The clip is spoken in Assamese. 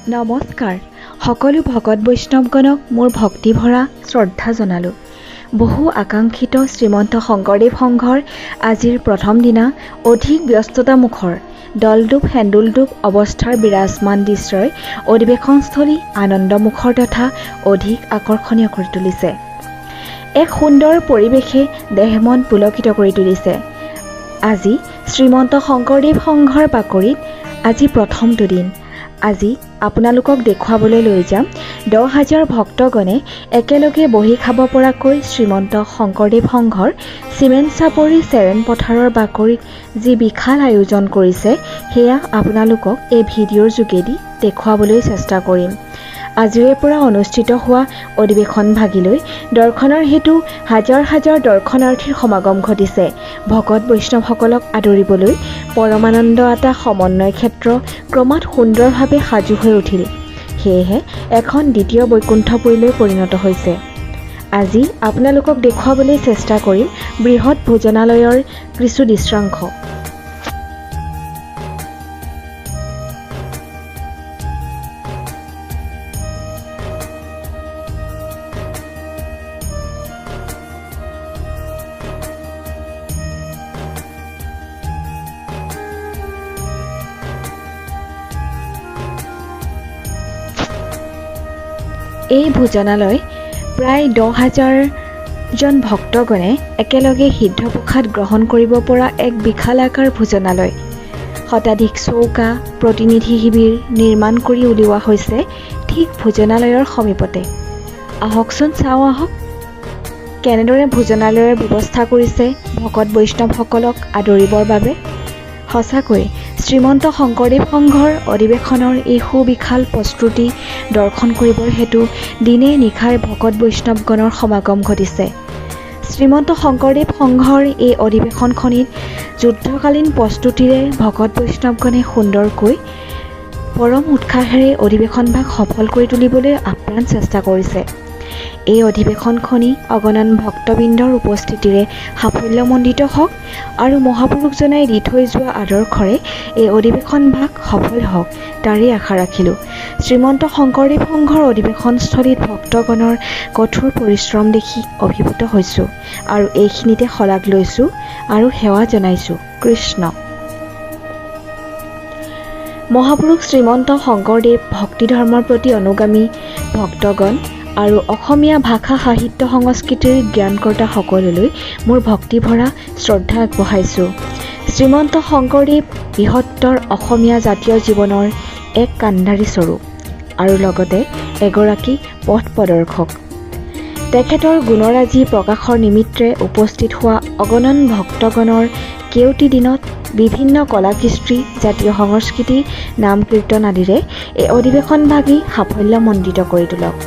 নমস্কাৰ সকলো ভকত বৈষ্ণৱগণক মোৰ ভক্তি ভৰা শ্ৰদ্ধা জনালোঁ। বহু আকাংক্ষিত শ্ৰীমন্ত শংকৰদেৱ সংঘৰ আজিৰ প্ৰথম দিনা অধিক ব্যস্ততামুখৰ দলদোপ হেন্দোলদোপ অৱস্থাৰ বিৰাজমান দৃশ্যই অধিৱেশনস্থলী আনন্দমুখৰ তথা অধিক আকৰ্ষণীয় কৰি তুলিছে। এক সুন্দৰ পৰিৱেশে দেহ মন পুলকিত কৰি তুলিছে। আজি শ্ৰীমন্ত শংকৰদেৱ সংঘৰ বাকৰিত আজি প্ৰথমটো দিন। আজি আপোনালোকক দেখুৱাবলৈ লৈ যাম 10,000 ভক্তগণে একেলগে বহি খাব পৰাকৈ শ্ৰীমন্ত শংকৰদেৱ সংঘৰ চিমেণ্ট চাপৰি চেৰেন পথাৰৰ বাকৰিত যি বিশাল আয়োজন কৰিছে সেয়া আপোনালোকক এই ভিডিঅ'ৰ যোগেদি দেখুৱাবলৈ চেষ্টা কৰিম। আজিৰে পৰা অনুষ্ঠিত হোৱা অধিৱেশন ভাগিলৈ দৰ্শনৰ হেতু হাজাৰ হাজাৰ দৰ্শনাৰ্থীৰ সমাগম ঘটিছে। ভকত বৈষ্ণৱসকলক আদৰিবলৈ পৰমানন্দ এটা সমন্বয় ক্ষেত্ৰ ক্ৰমাৎ সুন্দৰভাৱে সাজু হৈ উঠিল। সেয়েহে এখন দ্বিতীয় বৈকুণ্ঠপুৰীলৈ পৰিণত হৈছে। আজি আপোনালোকক দেখুৱাবলৈ চেষ্টা কৰিম বৃহৎ ভোজনালয়ৰ কিছু দৃশ্যাংশ। এই ভোজনালয় প্ৰায় 10,000জন ভক্তগণে একেলগে সিদ্ধ প্ৰসাদ গ্ৰহণ কৰিব পৰা এক বিশালাকাৰ ভোজনালয়। শতাধিক চৌকা প্ৰতিনিধি শিবিৰ নিৰ্মাণ কৰি উলিওৱা হৈছে ঠিক ভোজনালয়ৰ সমীপতে। আহকচোন চাওঁ আহক কেনেদৰে ভোজনালয়ৰ ব্যৱস্থা কৰিছে ভকত বৈষ্ণৱসকলক আদৰিবৰ বাবে। সঁচাকৈ শ্ৰীমন্ত শংকৰদেৱ সংঘৰ অধিৱেশনৰ এই সুবিশাল প্ৰস্তুতি দৰ্শন কৰিবৰ হেতু দিনে নিশাই ভকত বৈষ্ণৱগণৰ সমাগম ঘটিছে। শ্ৰীমন্ত শংকৰদেৱ সংঘৰ এই অধিৱেশনখনিত যুদ্ধকালীন প্ৰস্তুতিৰে ভকত বৈষ্ণৱগণে সুন্দৰকৈ পৰম উৎসাহেৰে অধিৱেশনভাগ সফল কৰি তুলিবলৈ আপ্ৰাণ চেষ্টা কৰিছে। এই অধিৱেশনখনি অগণন ভক্তবৃন্দৰ উপস্থিতিৰে সাফল্যমণ্ডিত হওক আৰু মহাপুৰুষজনাই দি থৈ যোৱা আদৰ্শৰে এই অধিৱেশনভাগ সফল হওক তাৰেই আশা ৰাখিলোঁ। শ্ৰীমন্ত শংকৰদেৱ সংঘৰ অধিৱেশনস্থলীত ভক্তগণৰ কঠোৰ পৰিশ্ৰম দেখি অভিভূত হৈছোঁ আৰু এইখিনিতে শলাগ লৈছোঁ আৰু সেৱা জনাইছোঁ। কৃষ্ণ। মহাপুৰুষ শ্ৰীমন্ত শংকৰদেৱ ভক্তি ধৰ্মৰ প্ৰতি অনুগামী ভক্তগণ আৰু অসমীয়া ভাষা সাহিত্য সংস্কৃতিৰ জ্ঞানকৰ্তা সকললৈ মোৰ ভক্তি ভৰা শ্ৰদ্ধা আগবঢ়াইছোঁ। শ্ৰীমন্ত শংকৰদেৱ বৃহত্তৰ অসমীয়া জাতীয় জীৱনৰ এক কাণ্ডাৰী স্বৰূপ আৰু লগতে এগৰাকী পথ প্ৰদৰ্শক। তেখেতৰ গুণৰাজি প্ৰকাশৰ নিমিত্তে উপস্থিত হোৱা অগণন ভক্তগণৰ কেওটি দিনত বিভিন্ন কলাকৃষ্টি জাতীয় সংস্কৃতি নাম কীৰ্তন আদিৰে এই অধিৱেশনভাগি সাফল্যমণ্ডিত কৰি তোলক।